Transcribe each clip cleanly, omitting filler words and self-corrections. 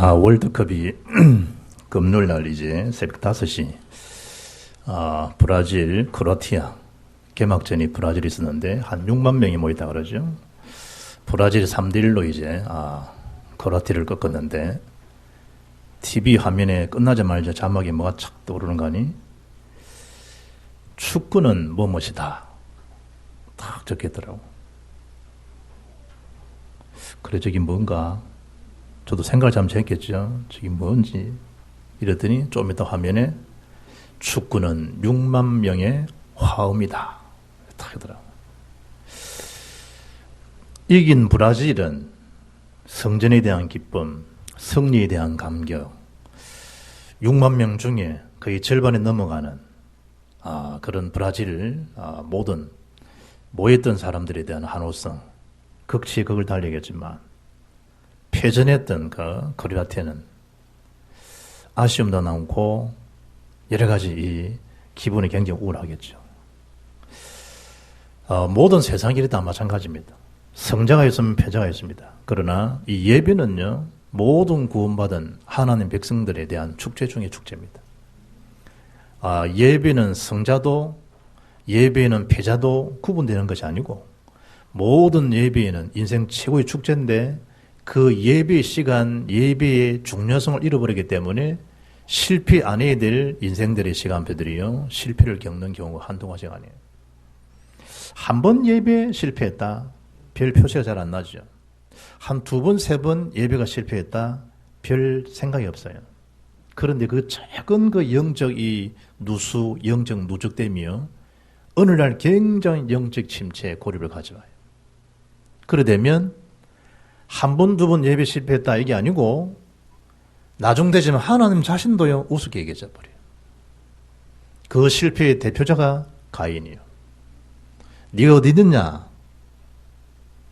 월드컵이 금요일 날 이제 새벽 5시, 브라질, 크로아티아, 개막전이 브라질이 있었는데, 한 6만 명이 모였다 그러죠. 브라질이 3대1로 이제, 크로아티아를 꺾었는데, TV 화면에 끝나자마자 자막에 뭐가 착 떠오르는 거 아니? 축구는 뭐뭇이다. 딱 적혔더라고. 그래, 저기 뭔가, 저도 생각을 잠시 했겠죠. 저기 뭔지. 이랬더니 좀 이따 화면에 축구는 6만 명의 화음이다. 딱 하더라고. 이긴 브라질은 성전에 대한 기쁨, 승리에 대한 감격, 6만 명 중에 거의 절반에 넘어가는 그런 브라질 모든 모였던 사람들에 대한 한호성, 극치의 극을 달리겠지만 패전했던 그 크로아티아는 아쉬움도 남고 여러 가지 이 기분이 굉장히 우울하겠죠. 모든 세상 일이 다 마찬가지입니다. 성자가 있으면 패자가 있습니다. 그러나 이 예배는요, 모든 구원받은 하나님 백성들에 대한 축제 중의 축제입니다. 예배는 성자도 예배는 패자도 구분되는 것이 아니고 모든 예배는 인생 최고의 축제인데 그 예배의 시간, 예배의 중요성을 잃어버리기 때문에 실패 안 해야 될 인생들의 시간표들이요, 실패를 겪는 경우가 한두 가지가 아니에요. 한 번 예배 실패했다, 별 표시가 잘 안 나죠. 한 두 번, 세 번 예배가 실패했다, 별 생각이 없어요. 그런데 그 작은 그 영적 이 누수, 영적 누적됨이요, 어느 날 굉장히 영적 침체에 고립을 가져와요. 그래 되면 한 번, 두 번 예배 실패했다 이게 아니고 나중 되지만 하나님 자신도요 우습게 얘기해 버려요. 그 실패의 대표자가 가인이요. 네가 어디 있느냐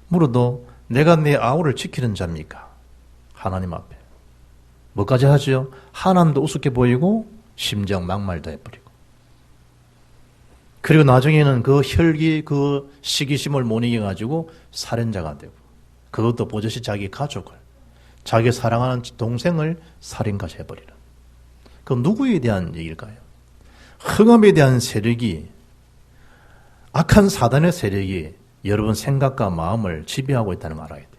물어도 내가 내 아우를 지키는 자입니까? 하나님 앞에. 뭐까지 하죠? 하나님도 우습게 보이고 심지어 막말도 해버리고. 그리고 나중에는 그 혈기, 그 시기심을 못 이겨가지고 살인자가 되고, 그것도 버젓이 자기 가족을, 자기 사랑하는 동생을 살인까지 해버리는. 그럼 누구에 대한 얘기일까요? 흑암에 대한 세력이, 악한 사단의 세력이 여러분 생각과 마음을 지배하고 있다는 걸 알아야 돼요.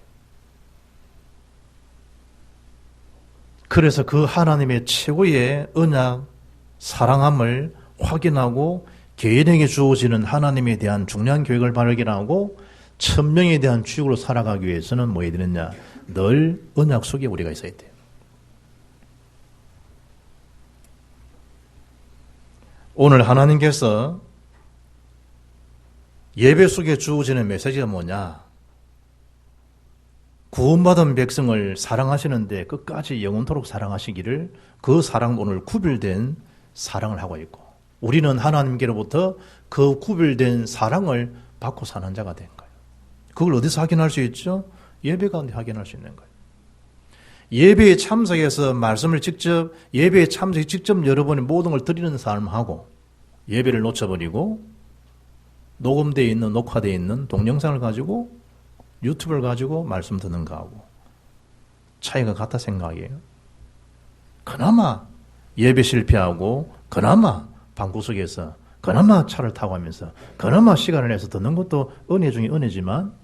그래서 그 하나님의 최고의 언약, 사랑함을 확인하고 개인에게 주어지는 하나님에 대한 중요한 계획을 발견하고 천명에 대한 주역으로 살아가기 위해서는 뭐 해야 되느냐? 늘 언약 속에 우리가 있어야 돼요. 오늘 하나님께서 예배 속에 주어지는 메시지가 뭐냐? 구원받은 백성을 사랑하시는데 끝까지 영원토록 사랑하시기를, 그 사랑은 오늘 구별된 사랑을 하고 있고, 우리는 하나님께로부터 그 구별된 사랑을 받고 사는 자가 된 거예요. 그걸 어디서 확인할 수 있죠? 예배 가운데 확인할 수 있는 거예요. 예배에 참석해서 말씀을 직접, 예배에 참석해 직접 여러분이 모든 걸 드리는 삶하고, 예배를 놓쳐버리고 녹음되어 있는, 녹화되어 있는 동영상을 가지고 유튜브를 가지고 말씀 듣는 거하고 차이가 같다 생각이에요. 그나마 예배 실패하고 그나마 방구석에서 그나마 차를 타고 하면서 그나마 시간을 내서 듣는 것도 은혜 중에 은혜지만,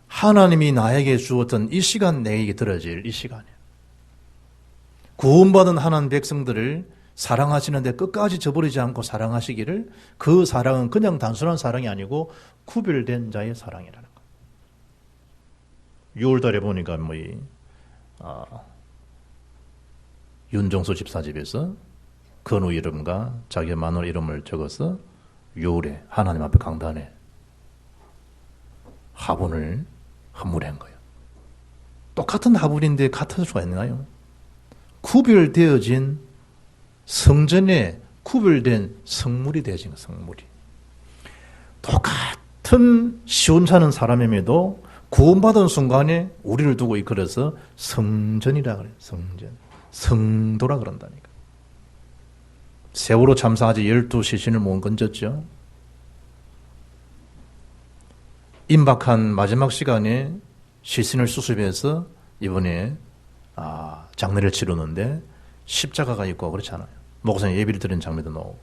하나님이 나에게 주었던 이 시간, 내게 들어질 이 시간이에요. 구원받은 하나님 백성들을 사랑하시는데 끝까지 저버리지 않고 사랑하시기를, 그 사랑은 그냥 단순한 사랑이 아니고 구별된 자의 사랑이라는 거예요. 6월달에 보니까 윤정수 집사 집에서 건우 이름과 자기 마누라 이름을 적어서 6월에 하나님 앞에 강단에 화분을 헌물한 거예요. 똑같은 화분인데 같을 수가 있나요? 구별되어진 성전에 구별된 성물이 되어진 거예요. 성물이. 똑같은 시온찮은 사람임에도 구원받은 순간에 우리를 두고 이끌어서 성전이라 그래요. 성전. 성도라 그런다니까. 세월호 참사하지 12시신을 못 건졌죠. 임박한 마지막 시간에 시신을 수습해서 이번에 장례를 치르는데 십자가가 있고 그렇잖아요. 목사님 예비를 드리는 장면도 나오고.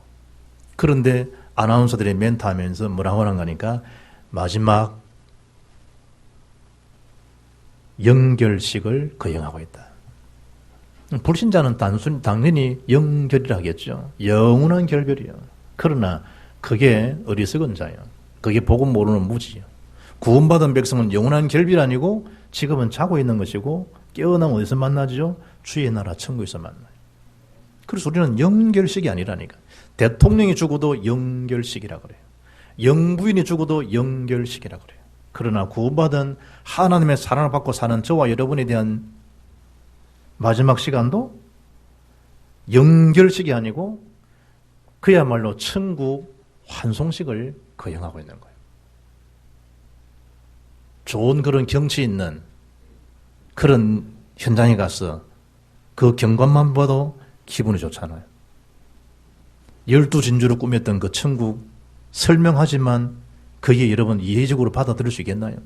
그런데 아나운서들이 멘트하면서 뭐라고 하는가 마지막 영결식을 거행하고 있다. 불신자는 당연히 영결이라 하겠죠. 영원한 결별이요. 그러나 그게 어리석은 자예요. 그게 복음 모르는 무지요. 구원받은 백성은 영원한 결별 아니고 지금은 자고 있는 것이고 깨어나면 어디서 만나죠? 주의 나라 천국에서 만나요. 그래서 우리는 영결식이 아니라니까. 대통령이 죽어도 영결식이라 그래요. 영부인이 죽어도 영결식이라 그래요. 그러나 구원받은 하나님의 사랑을 받고 사는 저와 여러분에 대한 마지막 시간도 영결식이 아니고 그야말로 천국 환송식을 거행하고 있는 거예요. 좋은 그런 경치 있는 그런 현장에 가서 그 경관만 봐도 기분이 좋잖아요. 12진주로 꾸몄던 그 천국 설명하지만 그게 여러분 이해적으로 받아들일 수 있겠나요?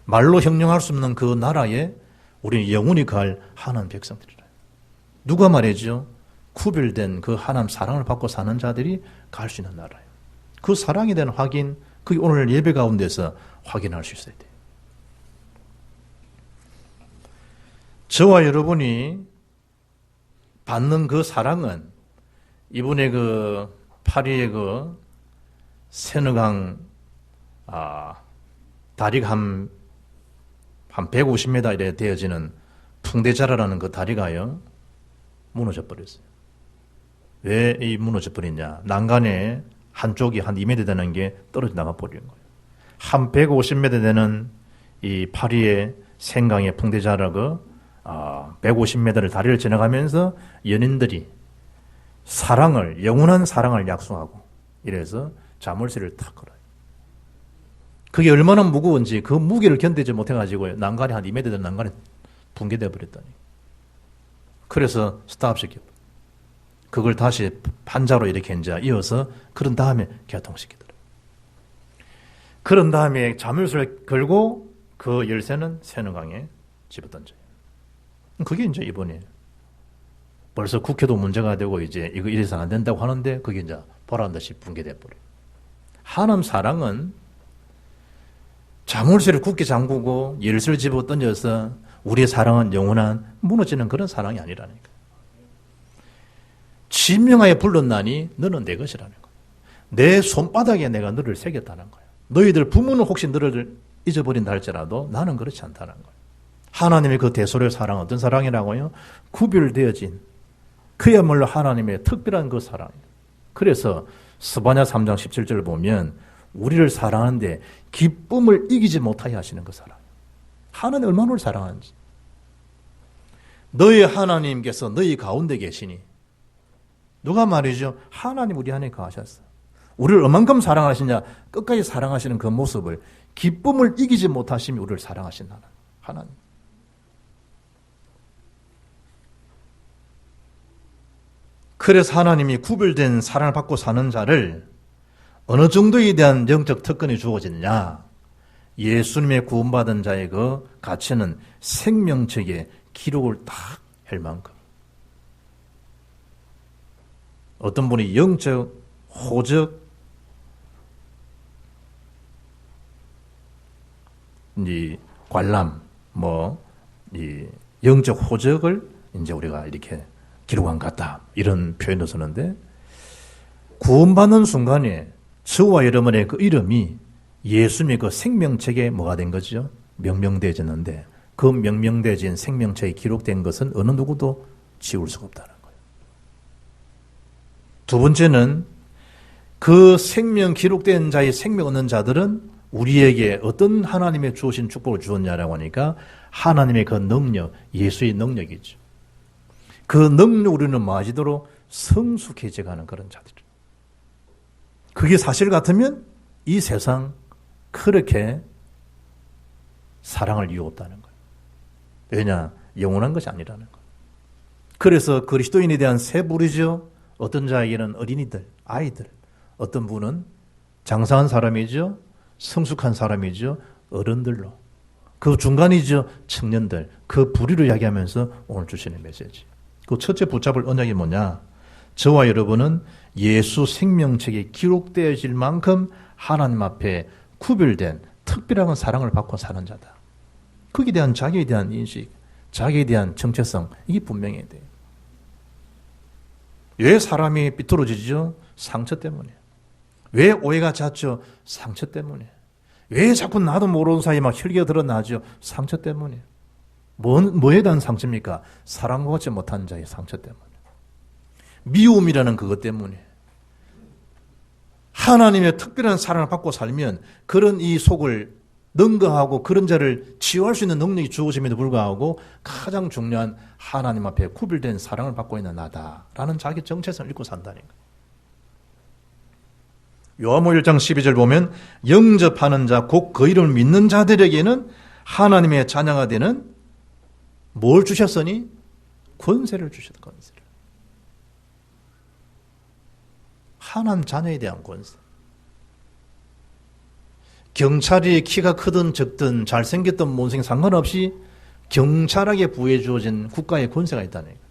말로 형용할 수 없는 그 나라에 우리는 영원히 갈 하나님 백성들이라. 누가 말이죠? 구별된 그 하나님 사랑을 받고 사는 자들이 갈 수 있는 나라예요. 그 사랑에 대한 확인, 그게 오늘 예배 가운데서 확인할 수 있어야 돼요. 저와 여러분이 받는 그 사랑은 이번에 그 파리의 그 세느강 다리가 한 150m 이래 되어지는 풍대자라라는 그 다리가요 무너져 버렸어요. 왜 이 무너져 버렸냐? 난간에 한쪽이 한 2m 되는 게 떨어져 나가 버린 거예요. 한 150m 되는 이 파리의 생강의 풍대자라가 150m를 다리를 지나가면서 연인들이 사랑을, 영원한 사랑을 약속하고 이래서 자물쇠를 탁 걸어요. 그게 얼마나 무거운지 그 무게를 견디지 못해가지고 난간이 한 2m 되는 난간이 붕괴되어 버렸더니 그래서 스탑시켜 그걸 다시 판자로 이렇게 이제 이어서 그런 다음에 개통시키더라고요. 그런 다음에 자물쇠를 걸고 그 열쇠는 세느강에 집어던져요. 그게 이제 이번에 벌써 국회도 문제가 되고 이제 이거 이래서 안 된다고 하는데 그게 이제 보란 듯이 붕괴돼 버려요. 하나님 사랑은 자물쇠를 굳게 잠그고 열쇠를 집어 던져서 우리의 사랑은 영원한 무너지는 그런 사랑이 아니라니까. 진명하여 불렀나니 너는 내 것이라는 거예요. 내 손바닥에 내가 너를 새겼다는 거예요. 너희들 부모는 혹시 너를 잊어버린다 할지라도 나는 그렇지 않다는 거예요. 하나님의 그 대소의 사랑은 어떤 사랑이라고요? 구별되어진 그야말로 하나님의 특별한 그 사랑이에요. 그래서 스바냐 3장 17절을 보면 우리를 사랑하는데 기쁨을 이기지 못하게 하시는 그 사랑. 하나님 얼마나 우리를 사랑하는지. 너희 하나님께서 너희 가운데 계시니 누가 말이죠? 하나님 우리 안에 거하셨어. 우리를 얼만큼 사랑하시냐? 끝까지 사랑하시는 그 모습을 기쁨을 이기지 못하심이 우리를 사랑하신 하나님. 그래서 하나님이 구별된 사랑을 받고 사는 자를 어느 정도에 대한 영적 특권이 주어지느냐? 예수님의 구원받은 자의 그 가치는 생명책에 기록을 딱 할 만큼. 어떤 분이 영적 호적, 이 관람, 이 영적 호적을 이제 우리가 이렇게 기록한 것 같다. 이런 표현을 쓰는데, 구원받는 순간에 저와 여러분의 그 이름이 예수님의 그 생명책에 뭐가 된 거죠? 명명되어졌는데, 그 명명되어진 생명책에 기록된 것은 어느 누구도 지울 수가 없다는 거예요. 두 번째는 그 생명 기록된 자의 생명 얻는 자들은 우리에게 어떤 하나님의 주신 축복을 주었냐라고 하니까 하나님의 그 능력, 예수의 능력이죠. 그 능력 우리는 마지도록 성숙해져가는 그런 자들. 그게 사실 같으면 이 세상 그렇게 사랑을 이유 없다는 거예요. 왜냐? 영원한 것이 아니라는 거예요. 그래서 그리스도인에 대한 세 부류죠. 어떤 자에게는 어린이들, 아이들, 어떤 분은 장사한 사람이죠. 성숙한 사람이죠. 어른들로. 그 중간이죠. 청년들. 그 부류를 이야기하면서 오늘 주시는 메시지. 그 첫째 붙잡을 언약이 뭐냐? 저와 여러분은 예수 생명책에 기록되어질 만큼 하나님 앞에 구별된 특별한 사랑을 받고 사는 자다. 거기에 대한 자기에 대한 인식, 자기에 대한 정체성, 이게 분명해야 돼요. 왜 사람이 삐뚤어지죠? 상처 때문에. 왜 오해가 잦죠? 상처 때문에. 왜 자꾸 나도 모르는 사이에 막 혈기가 드러나죠? 상처 때문에. 뭐에 대한 상처입니까? 사랑받지 못한 자의 상처 때문에. 미움이라는 그것 때문에. 하나님의 특별한 사랑을 받고 살면 그런 이 속을 능가하고 그런 자를 치유할 수 있는 능력이 주어짐에도 불구하고 가장 중요한 하나님 앞에 구별된 사랑을 받고 있는 나다라는 자기 정체성을 잃고 산다는 거예요. 요한복음 1장 12절 보면 영접하는 자, 곧 그 이름을 믿는 자들에게는 하나님의 자녀가 되는 뭘 주셨으니? 권세를 주셨다. 권세를. 하나님 자녀에 대한 권세. 경찰이 키가 크든 적든 잘생겼든 못생긴 상관없이 경찰에게 부여해 주어진 국가의 권세가 있다는 거예요.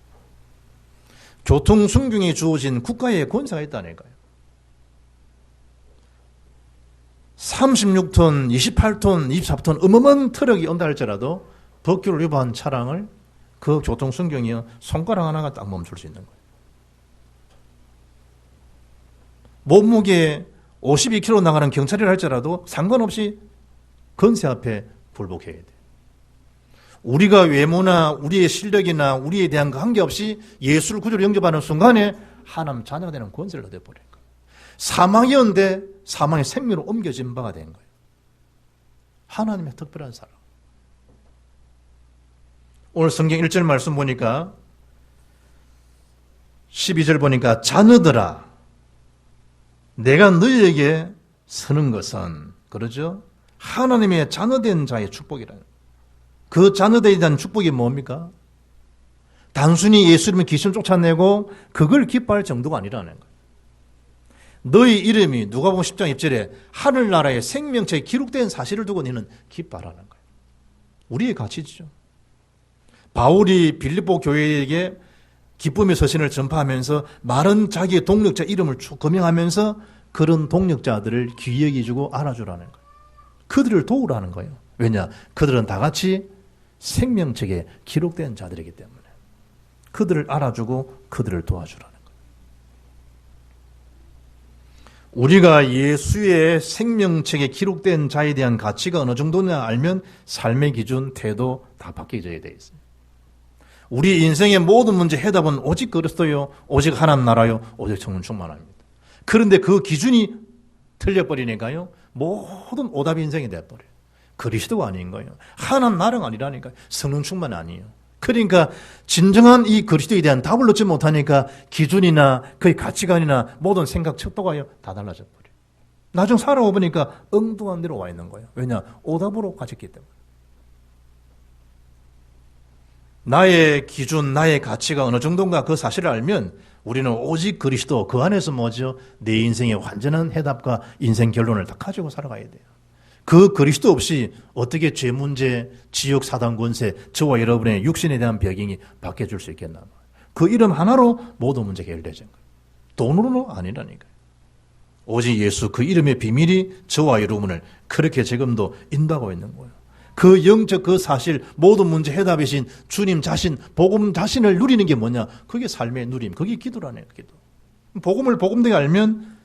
교통순경에 주어진 국가의 권세가 있다는 거예요. 36톤, 28톤, 24톤 어마어마한 트럭이 온다 할지라도 법규를 위반한 차량을 그 교통순경이 손가락 하나가 딱 멈출 수 있는 거예요. 몸무게 52kg 나가는 경찰이라 할지라도 상관없이 권세 앞에 굴복해야 돼. 우리가 외모나 우리의 실력이나 우리에 대한 거 관계없이 예수를 구주로 영접하는 순간에 하나님 자녀가 되는 권세를 얻어버린 거예요. 사망이었는데 사망의 생명으로 옮겨진 바가 된 거예요. 하나님의 특별한 사랑. 오늘 성경 1절 말씀 보니까 12절 보니까 자녀들아 내가 너희에게 서는 것은 그러죠? 하나님의 자녀된 자의 축복이라는 그 자녀되에 대한 축복이 뭡니까? 단순히 예수 이름의 귀신을 쫓아내고 그걸 기뻐할 정도가 아니라는 거예요. 너희 이름이 누가복음 10장 1절에 하늘나라의 생명책에 기록된 사실을 두고 너는 기뻐하라는 거예요. 우리의 가치죠. 바울이 빌립보 교회에게 기쁨의 서신을 전파하면서 많은 자기의 동력자 이름을 쭉 거명하면서 그런 동력자들을 귀히 여기주고 알아주라는 거예요. 그들을 도우라는 거예요. 왜냐? 그들은 다 같이 생명책에 기록된 자들이기 때문에 그들을 알아주고 그들을 도와주라는 거예요. 우리가 예수의 생명책에 기록된 자에 대한 가치가 어느 정도냐 알면 삶의 기준, 태도 다 바뀌어져야 돼 있어요. 우리 인생의 모든 문제 해답은 오직 그리스도요, 오직 하나님 나라요, 오직 성령 충만합니다. 그런데 그 기준이 틀려버리니까요, 모든 오답이 인생이 돼버려요. 그리스도가 아닌 거예요. 하나님 나라가 아니라니까요. 성령 충만 아니에요. 그러니까 진정한 이 그리스도에 대한 답을 얻지 못하니까 기준이나 그의 가치관이나 모든 생각 척도가요 다 달라져 버려요. 나중 살아보니까 엉뚱한 데로 와 있는 거예요. 왜냐? 오답으로 가졌기 때문에. 나의 기준, 나의 가치가 어느 정도인가 그 사실을 알면 우리는 오직 그리스도 그 안에서 뭐죠? 내 인생의 완전한 해답과 인생 결론을 다 가지고 살아가야 돼요. 그 그리스도 없이 어떻게 죄 문제, 지옥 사단 권세, 저와 여러분의 육신에 대한 배경이 바뀌어줄 수 있겠나. 그 이름 하나로 모든 문제가 해결되는 거예요. 돈으로는 아니라니까요. 오직 예수 그 이름의 비밀이 저와 여러분을 그렇게 지금도 인도하고 있는 거예요. 그 영적 그 사실 모든 문제 해답이신 주님 자신 복음 자신을 누리는 게 뭐냐? 그게 삶의 누림. 그게 기도라네요. 기도. 복음을 복음되게 알면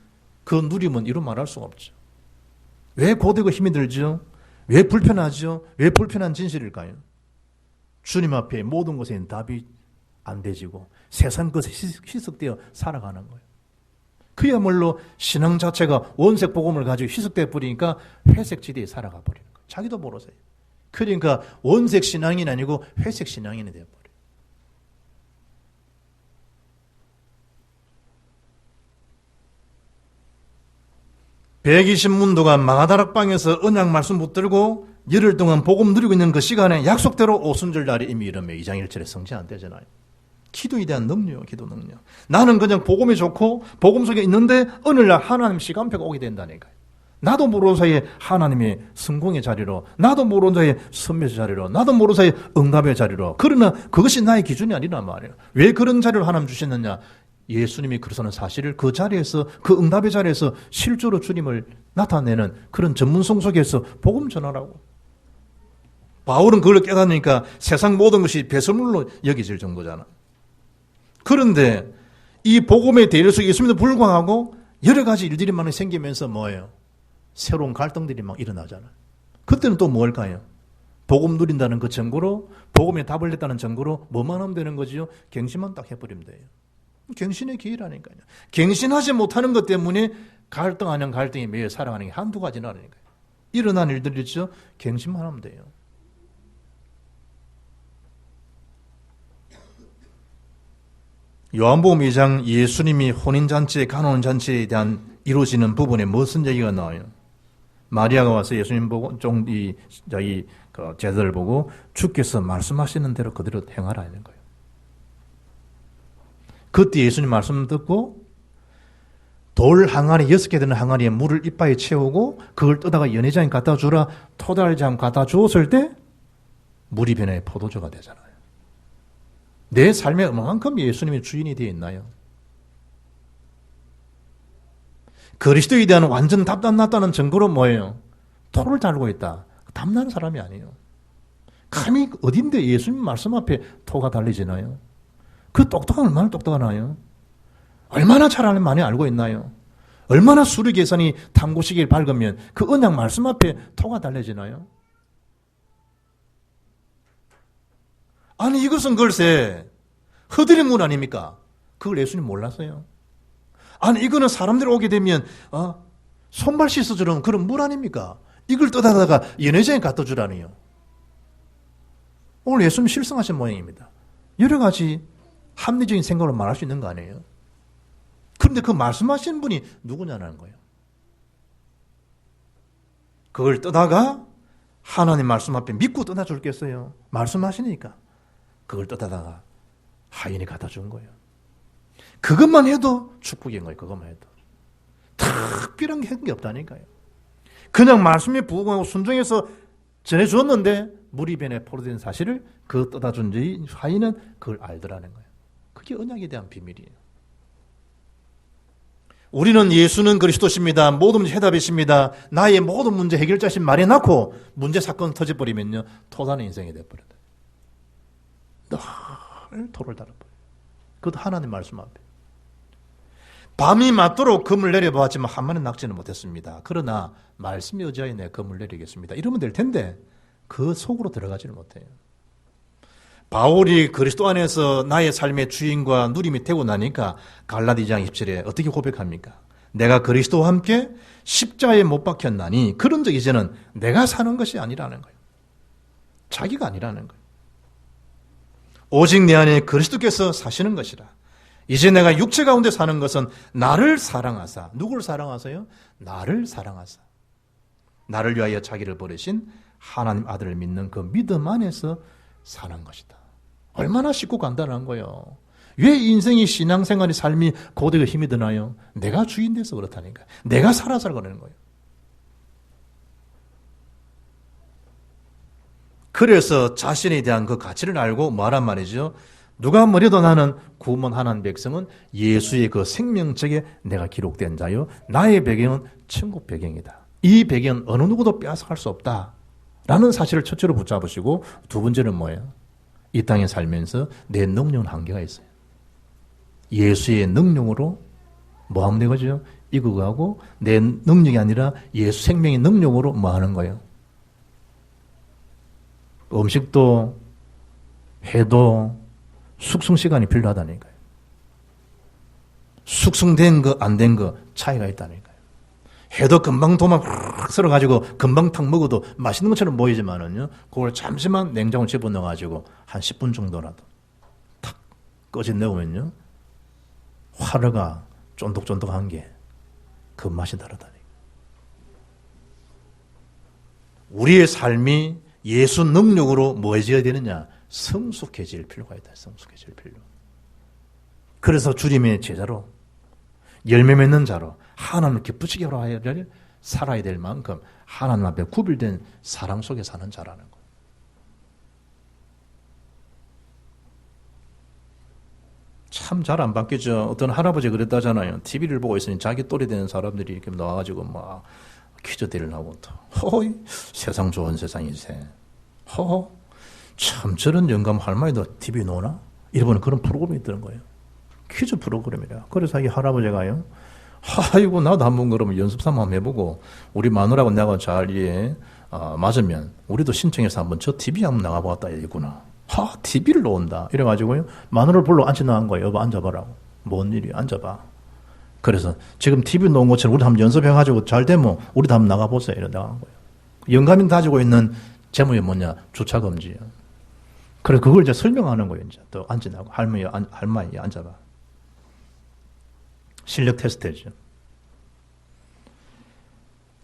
그 누림은 이루 말할 수가 없죠. 왜 고되고 힘이 들죠? 왜 불편하죠? 왜 불편한 진실일까요? 주님 앞에 모든 것에 답이 안 되지고 세상 것에 희석되어 살아가는 거예요. 그야말로 신앙 자체가 원색 복음을 가지고 희석돼 버리니까 회색 지대에 살아가 버리는 거예요. 자기도 모르세요. 그러니까 원색 신앙인이 아니고 회색 신앙인이 되어버려요. 백이십문도가 마가다락방에서 언약 말씀 붙들고 열흘 동안 복음 누리고 있는 그 시간에 약속대로 오순절 날이 이미 이러면 2장 1절에 성취 안 되잖아요. 기도에 대한 능력, 기도 능력. 나는 그냥 복음이 좋고 복음 속에 있는데 어느 날 하나님 시간표가 오게 된다니까요. 나도 모르는 사이에 하나님의 성공의 자리로, 나도 모르는 사이에 선배의 자리로, 나도 모르는 사이에 응답의 자리로. 그러나 그것이 나의 기준이 아니란 말이에요. 왜 그런 자리를 하나님 주셨느냐? 예수님이 그러서는 사실을 그 자리에서, 그 응답의 자리에서 실제로 주님을 나타내는 그런 전문성 속에서 복음 전하라고. 바울은 그걸 깨닫으니까 세상 모든 것이 배설물로 여겨질 정도잖아. 그런데 이 복음의 대열 속에 있음에도 불구하고 여러 가지 일들이 많이 생기면서 뭐예요? 새로운 갈등들이 막 일어나잖아. 그때는 또 뭘까요? 복음 누린다는 그 증거로, 복음에 답을 냈다는 증거로 뭐만 하면 되는 거지요? 갱신만 딱 해버리면 돼요. 갱신의 기회라니까요. 갱신하지 못하는 것 때문에 갈등 아닌 갈등이 매일 살아가는 게 한두 가지는 아니니까요. 일어난 일들이 있죠. 갱신만 하면 돼요. 요한복음 2장 예수님이 혼인잔치에 간혼잔치에 대한 이루어지는 부분에 무슨 얘기가 나와요? 마리아가 와서 예수님 보고 자기 제자를 보고 주께서 말씀하시는 대로 그대로 행하라 하는 거예요. 그때 예수님 말씀 듣고 돌 항아리 6개 되는 항아리에 물을 이빠이 채우고 그걸 떠다가 연회장에 갖다 주라 토달장 갖다 주었을 때 물이 변해 포도주가 되잖아요. 내 삶에 얼마만큼 예수님이 주인이 되어 있나요? 그리스도에 대한 완전 답답났다는 증거로 뭐예요? 토를 달고 있다. 답나는 사람이 아니에요. 감히 어딘데 예수님 말씀 앞에 토가 달리지나요? 그 똑똑한 얼마나 똑똑하나요? 얼마나 잘 많이 알고 있나요? 얼마나 수리 계산이 탐구시기를 밝으면 그 언약 말씀 앞에 토가 달려지나요? 아니 이것은 글쎄 허들의 물 아닙니까? 그걸 예수님 몰랐어요. 아니 이거는 사람들이 오게 되면 손발 씻어주는 그런 물 아닙니까? 이걸 떠다가 연회장에 갖다 주라니요. 오늘 예수님 실성하신 모양입니다. 여러 가지 합리적인 생각으로 말할 수 있는 거 아니에요? 그런데 그 말씀하신 분이 누구냐는 거예요. 그걸 떠다가 하나님 말씀 앞에 믿고 떠나 줄겠어요? 말씀하시니까 그걸 떠다가 하인이 갖다 준 거예요. 그것만 해도 축복인 거예요. 그것만 해도. 특별한 게 없다니까요. 그냥 말씀에 부응하고 순종해서 전해주었는데 물이 변해 포로된 사실을 그 떠다 준 하인은 그걸 알더라는 거예요. 그게 언약에 대한 비밀이에요. 우리는 예수는 그리스도십니다. 모든 문제 해답이십니다. 나의 모든 문제 해결자신 말에 낳고 문제 사건 터져버리면요. 토다는 인생이 돼버려요. 늘 토를 달아버려요. 그것도 하나님 말씀 앞에. 밤이 맞도록 검을 내려보았지만 한 마리 낚지는 못했습니다. 그러나 말씀에 의지하여 내 검을 내리겠습니다. 이러면 될 텐데 그 속으로 들어가지를 못해요. 바울이 그리스도 안에서 나의 삶의 주인과 누림이 되고 나니까 갈라디 2장 27에 어떻게 고백합니까? 내가 그리스도와 함께 십자가에 못 박혔나니 그런 적 이제는 내가 사는 것이 아니라는 거예요. 자기가 아니라는 거예요. 오직 내 안에 그리스도께서 사시는 것이라. 이제 내가 육체 가운데 사는 것은 나를 사랑하사. 누구를 사랑하세요? 나를 사랑하사. 나를 위하여 자기를 버리신 하나님 아들을 믿는 그 믿음 안에서 사는 것이다. 얼마나 쉽고 간단한 거예요. 왜 인생이 신앙생활이 삶이 고되고 힘이 드나요? 내가 주인 돼서 그렇다니까. 내가 살아서 그러는 거예요. 그래서 자신에 대한 그 가치를 알고 뭐하란 말이죠? 누가 뭐래도 나는 구원하는 백성은 예수의 그 생명책에 내가 기록된 자요. 나의 배경은 천국 배경이다. 이 배경은 어느 누구도 빼앗아갈 수 없다. 라는 사실을 첫째로 붙잡으시고 두 번째는 뭐예요? 이 땅에 살면서 내 능력은 한계가 있어요. 예수의 능력으로 뭐 하면 되거죠? 이거하고 내 능력이 아니라 예수 생명의 능력으로 뭐 하는 거예요? 음식도 해도 숙성 시간이 필요하다니까요. 숙성된 거 안 된 거 차이가 있다니까요. 해도 금방 도마 썰어가지고 금방 탁 먹어도 맛있는 것처럼 보이지만은요, 그걸 잠시만 냉장고 집어넣어가지고 한 10분 정도라도 탁 꺼져 넣으면요, 화르가 쫀득쫀득한 게 그 맛이 다르다니까요. 우리의 삶이 예수 능력으로 뭐해져야 되느냐? 성숙해질 필요가 있다. 성숙해질 필요. 그래서 주님의 제자로 열매 맺는 자로 하나님을 기쁘시게 하려 살아야 될 만큼 하나님 앞에 구별된 사랑 속에 사는 자라는 거예요. 참 잘 안 바뀌죠. 어떤 할아버지 그랬다잖아요. TV를 보고 있으니 자기 또래 되는 사람들이 이렇게 나와가지고 막 퀴즈대를 하고 또 허이 세상 좋은 세상이세. 허 참 저런 영감 할머니도 TV 노나? 이러면 그런 프로그램이 있던 거예요. 퀴즈 프로그램이라. 그래서 이 할아버지가요. 아이고 나도 한번 그러면 연습 삼아 한번 해보고 우리 마누라하고 내가 잘 맞으면 우리도 신청해서 한번 저 TV 한번 나가보았다 이구나. TV를 놓은다. 이래가지고요. 마누라를 불러 앉혀 나간 거예요. 여보 앉아봐라고. 뭔 일이야 앉아봐. 그래서 지금 TV 놓은 것처럼 우리도 한번 연습해가지고 잘 되면 우리도 한번 나가보세요. 이래 나간 거예요. 영감이 가지고 있는 제목이 뭐냐? 주차금지예요. 그래서 그걸 이제 설명하는 거예요. 이제 또 앉으라고. 할머니 앉아봐. 실력 테스트죠.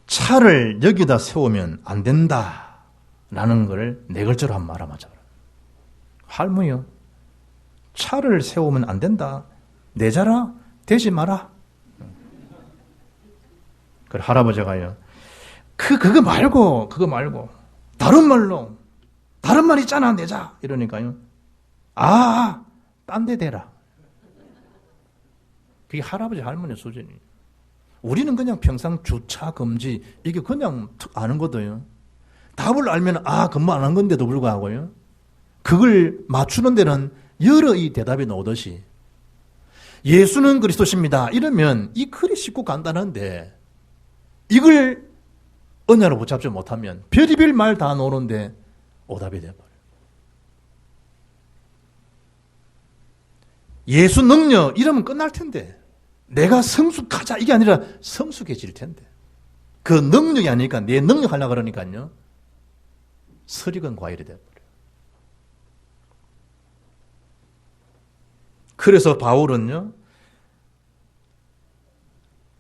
차를 여기다 세우면 안 된다라는 걸 네 글자로 한번 말아맞아. 할머니요. 차를 세우면 안 된다. 내자라 되지 마라. 그래 할아버지가요. 그거 말고 다른 말 있잖아 내자 이러니까요. 딴 데 대라. 그게 할아버지 할머니 수준이에요. 우리는 그냥 평상 주차 금지 이게 그냥 아는 거도요. 답을 알면 그만 안 한 건데도 불구하고요. 그걸 맞추는 데는 여러 이 대답이 나오듯이 예수는 그리스도십니다. 이러면 이 글이 쉽고 간단한데 이걸 언야로 붙잡지 못하면 별의별 말 다 나오는데 오답이 돼버려요. 예수 능력 이러면 끝날 텐데 내가 성숙하자 이게 아니라 성숙해질 텐데 그 능력이 아니니까 내 능력 하려고 그러니까요. 설익은 과일이 돼버려요. 그래서 바울은요.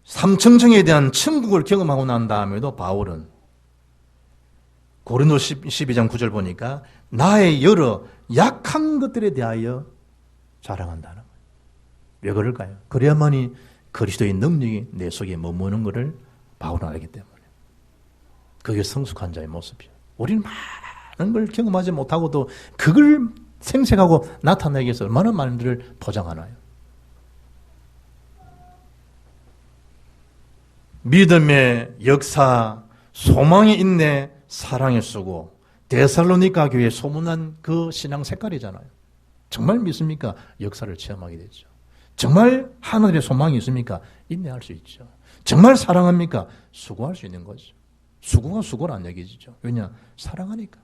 삼층정에 대한 천국을 경험하고 난 다음에도 바울은 고린도 12장 9절 보니까 나의 여러 약한 것들에 대하여 자랑한다는 거예요. 왜 그럴까요? 그래야만이 그리스도의 능력이 내 속에 머무는 것을 바울은 알기 때문에. 그게 성숙한 자의 모습이에요. 우리는 많은 걸 경험하지 못하고도 그걸 생색하고 나타내기 위해서 얼마나 많은 일을 포장하나요? 믿음의 역사, 소망의 인내, 사랑의 수고, 데살로니가 교회에 소문난 그 신앙 색깔이잖아요. 정말 믿습니까? 역사를 체험하게 되죠. 정말 하늘의 소망이 있습니까? 인내할 수 있죠. 정말 사랑합니까? 수고할 수 있는 거죠. 수고가 수고를 안 여기지죠. 왜냐? 사랑하니까.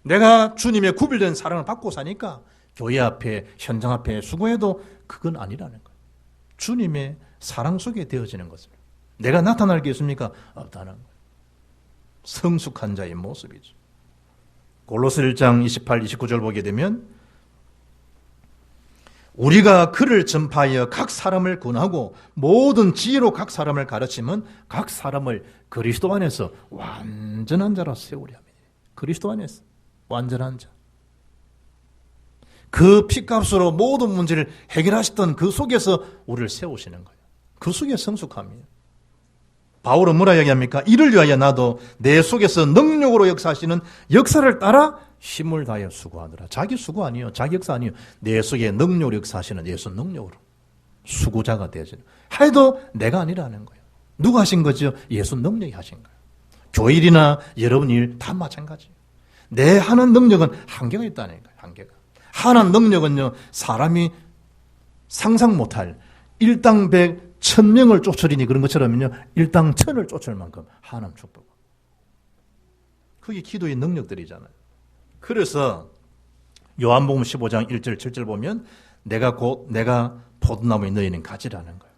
내가 주님의 구별된 사랑을 받고 사니까 교회 앞에, 현장 앞에 수고해도 그건 아니라는 거예요. 주님의 사랑 속에 되어지는 것을. 내가 나타날 게 있습니까? 없다는 거예요. 성숙한 자의 모습이죠. 골로새 1장 28, 29절 보게 되면 우리가 그를 전파하여 각 사람을 권하고 모든 지혜로 각 사람을 가르치면 각 사람을 그리스도 안에서 완전한 자로 세우려 합니다. 그리스도 안에서 완전한 자. 그 피값으로 모든 문제를 해결하셨던 그 속에서 우리를 세우시는 거예요. 그 속에 성숙함이에요. 바울은 뭐라 이야기합니까? 이를 위하여 나도 내 속에서 능력으로 역사하시는 역사를 따라 힘을 다하여 수고하더라. 자기 수고 아니에요. 자기 역사 아니에요. 내 속에 능력으로 역사하시는 예수 능력으로 수고자가 되어지는. 해도 내가 아니라는 거예요. 누가 하신 거죠? 예수 능력이 하신 거예요. 교회 일이나 여러분 일 다 마찬가지예요. 내 하는 능력은 한계가 있다는 거예요. 한계가. 하는 능력은요. 사람이 상상 못할 일당 백 1000명을 쫓으리니 그런 것처럼요. 일당 1000을 쫓을 만큼 하나님 축복. 그게 기도의 능력들이잖아요. 그래서 요한복음 15장 1절 7절 보면 내가 포도나무에 너희는 가지라는 거예요.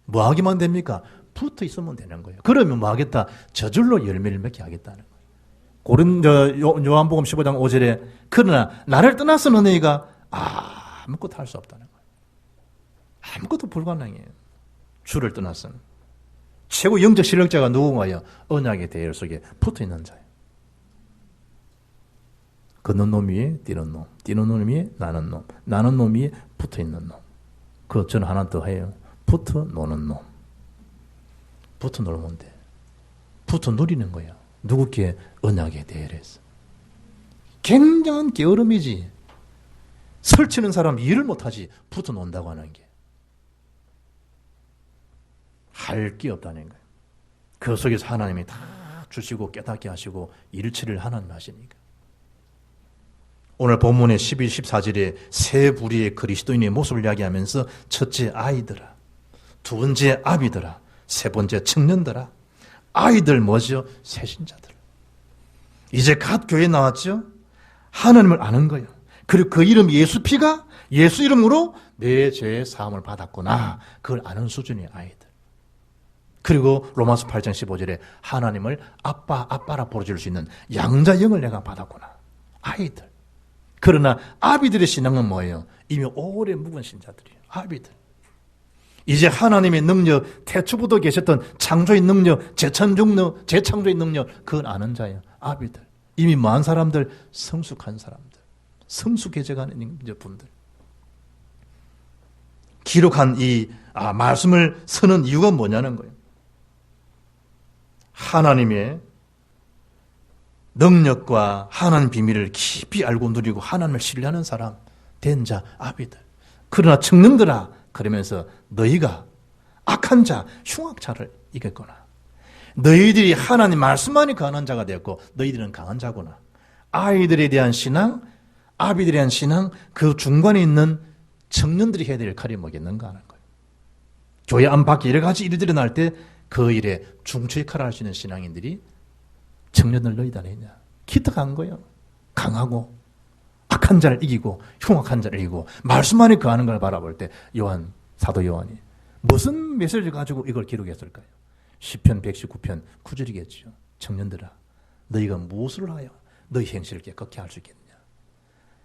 뭐 하기만 됩니까? 붙어 있으면 되는 거예요. 그러면 뭐 하겠다? 저절로 열매를 맺게 하겠다는 거예요. 요한복음 15장 5절에 그러나 나를 떠나서는 너희가 아무것도 할 수 없다는 거예요. 아무것도 불가능해요. 주를 떠나서는. 최고 영적 실력자가 누군가요? 언약의 대열 속에 붙어 있는 자예요. 걷는 놈 위에 뛰는 놈, 뛰는 놈 위에 나는 놈, 나는 놈 위에 붙어 있는 놈. 저는 하나 더 해요. 붙어 노는 놈. 붙어 놀면 돼. 붙어 누리는 거야. 누구께? 언약에 대해서. 굉장한 게으름이지. 설치는 사람 일을 못하지. 붙어 논다고 하는 게. 할 게 없다는 거예요. 그 속에서 하나님이 다 주시고 깨닫게 하시고 일치를 하나님 하시니까. 오늘 본문의 12, 14절에 세 부류의 그리스도인의 모습을 이야기하면서 첫째 아이들아, 두 번째 아비들아, 세 번째 청년들아. 아이들 뭐죠? 새신자들. 이제 갓 교회에 나왔죠? 하나님을 아는 거예요. 그리고 그 이름 예수 피가 예수 이름으로 내 죄의 사함을 받았구나. 그걸 아는 수준의 아이들. 그리고 로마서 8장 15절에 하나님을 아빠라 부르줄 수 있는 양자 영을 내가 받았구나. 아이들. 그러나 아비들의 신앙은 뭐예요? 이미 오래 묵은 신자들이에요. 아비들. 이제 하나님의 능력, 태초부터 계셨던 창조의 능력, 재창조의 능력, 그걸 아는 자예요. 아비들. 이미 많은 사람들, 성숙한 사람들. 성숙해져가는 분들. 기록한 이 말씀을 쓰는 이유가 뭐냐는 거예요. 하나님의 능력과 하나님 비밀을 깊이 알고 누리고 하나님을 신뢰하는 사람, 된 자, 아비들. 그러나 청년들아, 그러면서 너희가 악한 자, 흉악자를 이겼구나. 너희들이 하나님 말씀만이 강한 자가 되었고 너희들은 강한 자구나. 아이들에 대한 신앙, 아비들에 대한 신앙, 그 중간에 있는 청년들이 해야 될 칼이 뭐겠는가 하는 거예요. 교회 안 밖에 여러 가지 일이 일어날 때 그 일에 중추의 칼을 할 수 있는 신앙인들이 청년들 너희다 내냐. 기특한 거예요. 강하고 악한 자를 이기고 흉악한 자를 이기고 말씀만이 거하는 걸 바라볼 때 사도 요한이 무슨 메시지를 가지고 이걸 기록했을까요? 시편 119편 9절이겠죠. 청년들아, 너희가 무엇을 하여 너희 행실을 깨끗게 할 수 있겠느냐.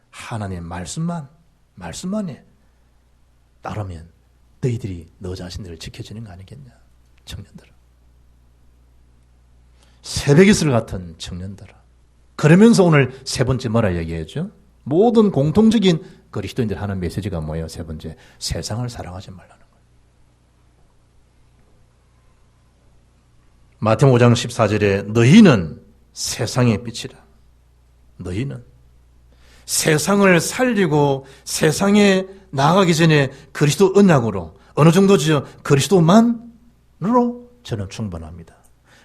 하나님의 말씀만에 따르면 너희들이 너 자신들을 지켜주는 거 아니겠냐. 청년들아. 새벽이슬 같은 청년들아. 그러면서 오늘 세 번째 뭐라 얘기했죠? 모든 공통적인 그리스도인들 하는 메시지가 뭐예요? 세 번째, 세상을 사랑하지 말라는 거예요. 마태복음 5장 14절에 너희는 세상의 빛이라. 너희는 세상을 살리고 세상에 나아가기 전에 그리스도 언약으로 어느 정도죠? 그리스도만으로 저는 충분합니다.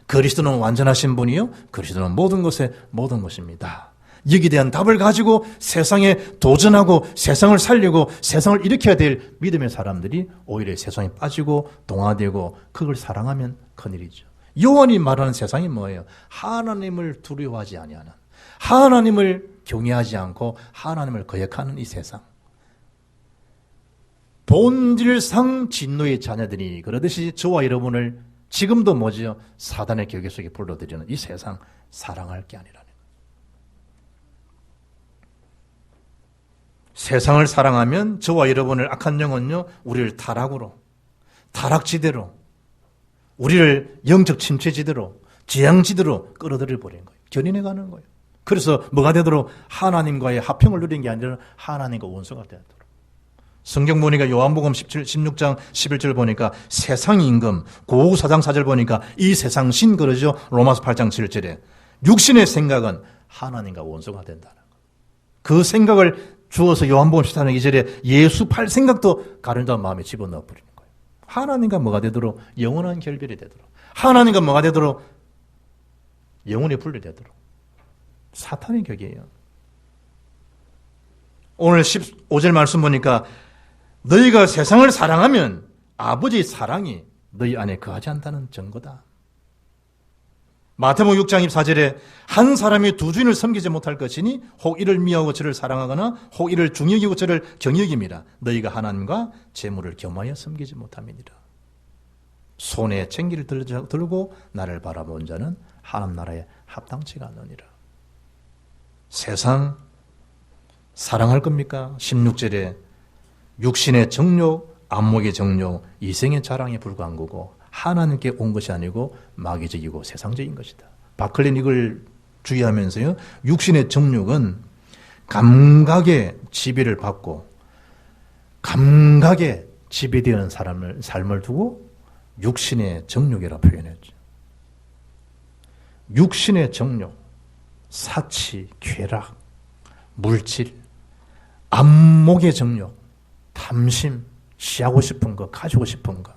그리스도는 완전하신 분이요. 그리스도는 모든 것의 모든 것입니다. 여기에 대한 답을 가지고 세상에 도전하고 세상을 살리고 세상을 일으켜야 될 믿음의 사람들이 오히려 세상에 빠지고 동화되고 그걸 사랑하면 큰일이죠. 요한이 말하는 세상이 뭐예요? 하나님을 두려워하지 아니하는, 하나님을 경외하지 않고 하나님을 거역하는 이 세상. 본질상 진노의 자녀들이 그러듯이 저와 여러분을 지금도 뭐지요? 사단의 격에 속에 불러들이는 이 세상 사랑할 게 아니라는 거예요. 세상을 사랑하면 저와 여러분을 악한 영은요, 우리를 타락지대로, 우리를 영적 침체지대로, 재앙지대로 끌어들여 버리는 거예요. 견인해 가는 거예요. 그래서 뭐가 되도록? 하나님과의 화평을 누리는 게 아니라 하나님과 원수가 되도록. 성경 보니까 요한복음 16장 11절 보니까 세상 임금, 고구 4장 4절 보니까 이 세상 신 그러죠. 로마서 8장 7절에 육신의 생각은 하나님과 원수가 된다는 거. 그 생각을 주어서 요한복음 14장 2절에 예수 팔 생각도 가련자 마음에 집어넣어 버리는 거예요. 하나님과 뭐가 되도록? 영원한 결별이 되도록. 하나님과 뭐가 되도록? 영원히 분리되도록. 사탄의 격이에요. 오늘 15절 말씀 보니까 너희가 세상을 사랑하면 아버지의 사랑이 너희 안에 거하지 않다는 증거다. 마태복음 6장 24절에 한 사람이 두 주인을 섬기지 못할 것이니 혹 이를 미워하고 저를 사랑하거나 혹 이를 중여기고 저를 경여김이라. 너희가 하나님과 재물을 겸하여 섬기지 못함이니라. 손에 챙기를 들고 나를 바라본 자는 하나님 나라에 합당치가 않느니라. 세상 사랑할 겁니까? 16절에 육신의 정욕, 안목의 정욕, 이생의 자랑에 불과한 거고 하나님께 온 것이 아니고 마귀적이고 세상적인 것이다. 바클린 이걸 주의하면서요. 육신의 정욕은 감각의 지배를 받고 감각에 지배되는 삶을 두고 육신의 정욕이라 표현했죠. 육신의 정욕, 사치, 쾌락, 물질, 안목의 정욕, 탐심, 취하고 싶은 거, 가지고 싶은 거,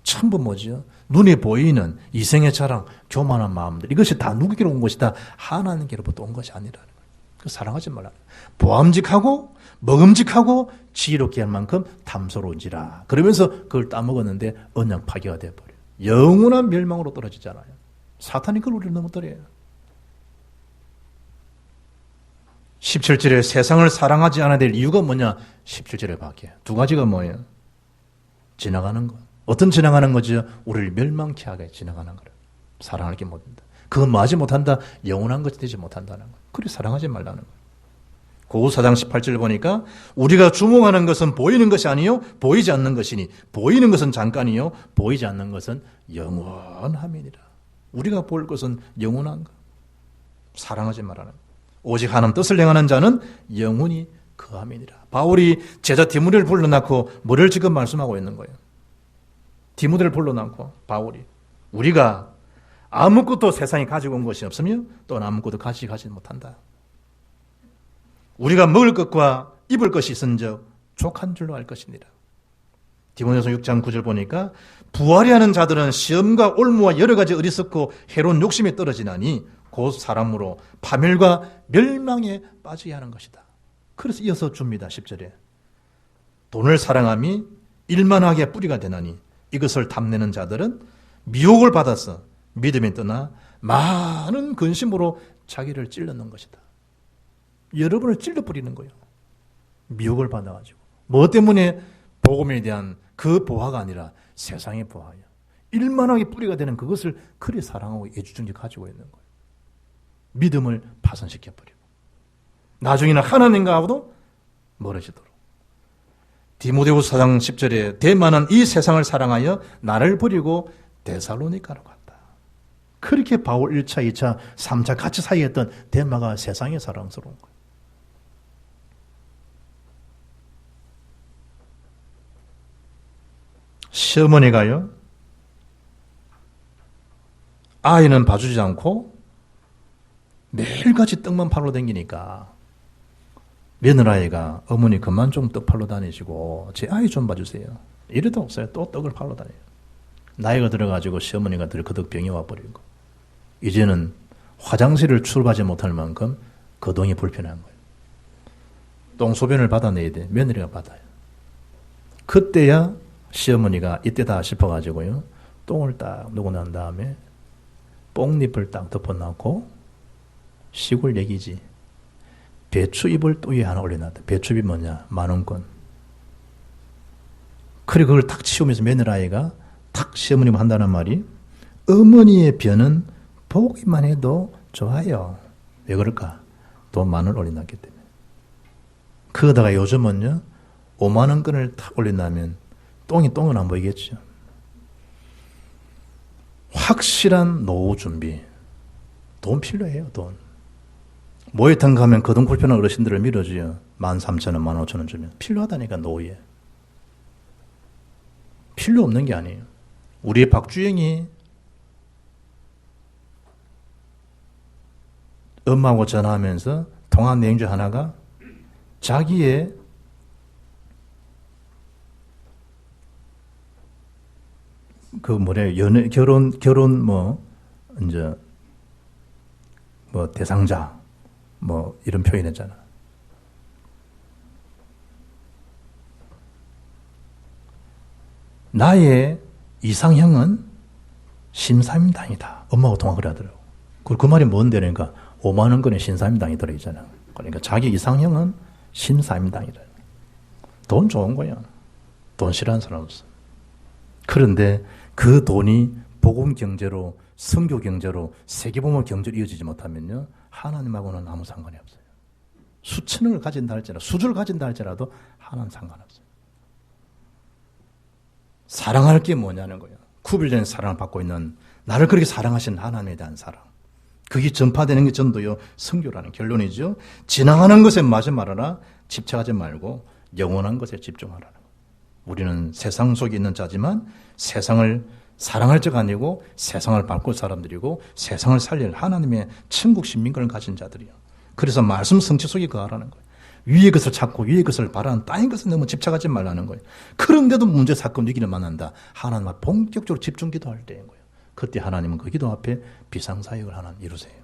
전부 뭐죠? 눈에 보이는 이생의 자랑, 교만한 마음들, 이것이 다 누구께로 온 것이다? 하나님께로부터 온 것이 아니라는 거예요. 그 사랑하지 말라. 보암직하고 먹음직하고 지혜롭게 할 만큼 탐스러운지라. 그러면서 그걸 따먹었는데 언약 파괴가 되어버려요. 영원한 멸망으로 떨어지잖아요. 사탄이 그걸 우리를 넘어뜨려요. 17절에 세상을 사랑하지 않아야 될 이유가 뭐냐? 17절에 밖에 두 가지가 뭐예요? 지나가는 것. 어떤 지나가는 거죠? 우리를 멸망케 하게 지나가는 거예요. 사랑할 게 못한다. 그건 뭐 하지 못한다? 영원한 것이 되지 못한다는 거예요. 그래 사랑하지 말라는 거예요. 고고 4장 18절 보니까 우리가 주목하는 것은 보이는 것이 아니요 보이지 않는 것이니 보이는 것은 잠깐이요 보이지 않는 것은 영원함이니라. 우리가 볼 것은 영원한 것. 사랑하지 말라는 거예요. 오직 하나님 뜻을 행하는 자는 영원히 그함이니라. 바울이 제자 디모데를 불러놓고 뭐를 지금 말씀하고 있는 거예요? 디모데를 불러놓고 바울이 우리가 아무것도 세상에 가지고 온 것이 없으며 또 아무것도 가지 못한다. 우리가 먹을 것과 입을 것이 있은즉 족한 줄로 알 것이니라. 디모데후서 6장 9절 보니까 부활이 하는 자들은 시험과 올무와 여러 가지 어리석고 해로운 욕심에 떨어지나니 곧 사람으로 파멸과 멸망에 빠지게 하는 것이다. 그래서 이어서 줍니다. 10절에 돈을 사랑함이 일만하게 뿌리가 되나니 이것을 탐내는 자들은 미혹을 받아서 믿음에 떠나 많은 근심으로 자기를 찔러넣는 것이다. 여러분을 찔러버리는 거예요. 미혹을 받아가지고. 뭐 때문에? 복음에 대한 그 보화가 아니라 세상의 보화예요. 일만하게 뿌리가 되는 그것을 그리 사랑하고 애주중지 가지고 있는 거예요. 믿음을 파손시켜버리고 나중에는 하나님과도 멀어지도록. 디모데후서 4장 10절에 대만은 이 세상을 사랑하여 나를 버리고 데살로니가로 갔다. 그렇게 바울 1차, 2차, 3차 같이 사이했던 데마가 세상에 사랑스러운 거예요. 시어머니가요, 아이는 봐주지 않고 매일같이 떡만 팔러 다니니까 며느라이가 어머니 그만 좀 떡 팔러 다니시고 제 아이 좀 봐주세요. 이래도 없어요. 또 떡을 팔러 다녀요. 나이가 들어가지고 시어머니가 그 병이 와버리고 이제는 화장실을 출입하지 못할 만큼 거동이 불편한 거예요. 똥소변을 받아내야 돼. 며느리가 받아요. 그때야 시어머니가 이때다 싶어가지고요. 똥을 딱 누고 난 다음에 뽕잎을 딱 덮어놓고 시골 얘기지. 배추잎을 또 위에 하나 올려놨다. 배추잎이 뭐냐? 10,000원. 그리고 그걸 탁 치우면서 며느라이가 탁 시어머님 한다는 말이 어머니의 변은 보기만 해도 좋아요. 왜 그럴까? 돈 10,000원 올려놨기 때문에. 그러다가 요즘은요. 50,000원권을 탁 올린다면 똥은 안 보이겠죠. 확실한 노후 준비. 돈 필요해요. 돈. 모욕탕 가면 거동 불편한 어르신들을 밀어줘요. 13,000원, 15,000원 주면. 필요하다니까 노후에. 필요 없는 게 아니에요. 우리의 박주영이 엄마하고 전화하면서 통화 내용 중 하나가 자기의 결혼 대상자 이런 표현했잖아. 나의 이상형은 신사임당이다. 엄마하고 통화 그래 하더라고. 그 말이 뭔데? 그러니까 50,000원권의 신사임당이 들어있잖아. 그러니까 자기 이상형은 신사임당이다. 돈 좋은 거야. 돈 싫어하는 사람 없어. 그런데 그 돈이 복음 경제로, 선교 경제로, 세계복음 경제로 이어지지 못하면요. 하나님하고는 아무 상관이 없어요. 수천억을 가진다 할지라도, 수주를 가진다 할지라도 하나는 상관없어요. 사랑할 게 뭐냐는 거예요. 구별된 사랑을 받고 있는 나를 그렇게 사랑하신 하나님에 대한 사랑. 그게 전파되는 게 전도요. 선교라는 결론이죠. 지나가는 것에 마저 말하라. 집착하지 말고 영원한 것에 집중하라는 거예요. 우리는 세상 속에 있는 자지만 세상을 사랑할 자가 아니고 세상을 바꿀 사람들이고 세상을 살릴 하나님의 천국 신민권을 가진 자들이요. 그래서 말씀 성취 속에 거하라는 거예요. 위의 것을 찾고 위의 것을 바라는 땅의 것을 너무 집착하지 말라는 거예요. 그런데도 문제, 사건, 위기를 만난다. 하나님 앞에 본격적으로 집중 기도할 때인 거예요. 그때 하나님은 그 기도 앞에 비상사역을 하나 이루세요.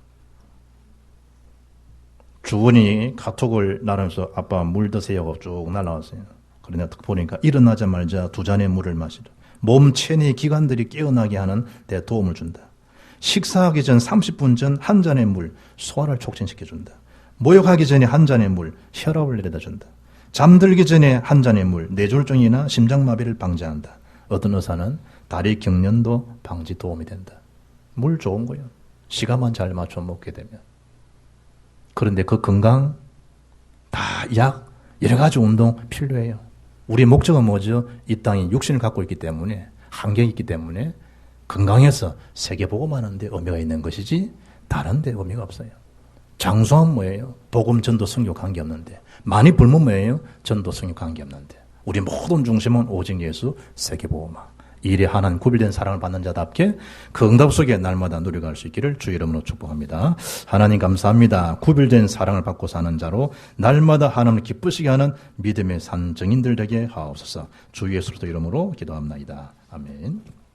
주원이 카톡을 나누면서 아빠 물 드세요 하고 쭉 날아왔어요. 그러나 보니까 일어나자마자 2잔의 물을 마시라. 몸 체내 기관들이 깨어나게 하는 데 도움을 준다. 식사하기 전 30분 전 한 잔의 물, 소화를 촉진시켜준다. 모욕하기 전에 한 잔의 물, 혈압을 내려다 준다. 잠들기 전에 한 잔의 물, 뇌졸중이나 심장마비를 방지한다. 어떤 의사는 다리 경련도 방지 도움이 된다. 물 좋은 거예요. 시간만 잘 맞춰 먹게 되면. 그런데 그 건강, 다 약, 여러 가지 운동 필요해요. 우리 목적은 뭐죠? 이 땅에 육신을 갖고 있기 때문에, 한계가 있기 때문에 건강해서 세계복음하는데 의미가 있는 것이지 다른 데 의미가 없어요. 장수하면 뭐예요? 복음, 전도, 선교 관계없는데. 많이 불면 뭐예요? 전도, 선교 관계없는데. 우리 모든 중심은 오직 예수, 세계복음화. 이 일에 하나님 구별된 사랑을 받는 자답게 그 응답 속에 날마다 누려갈 수 있기를 주 이름으로 축복합니다. 하나님 감사합니다. 구별된 사랑을 받고 사는 자로 날마다 하나님을 기쁘시게 하는 믿음의 산 증인들 되게 하옵소서. 주 예수의 이름으로 기도합나이다. 아멘.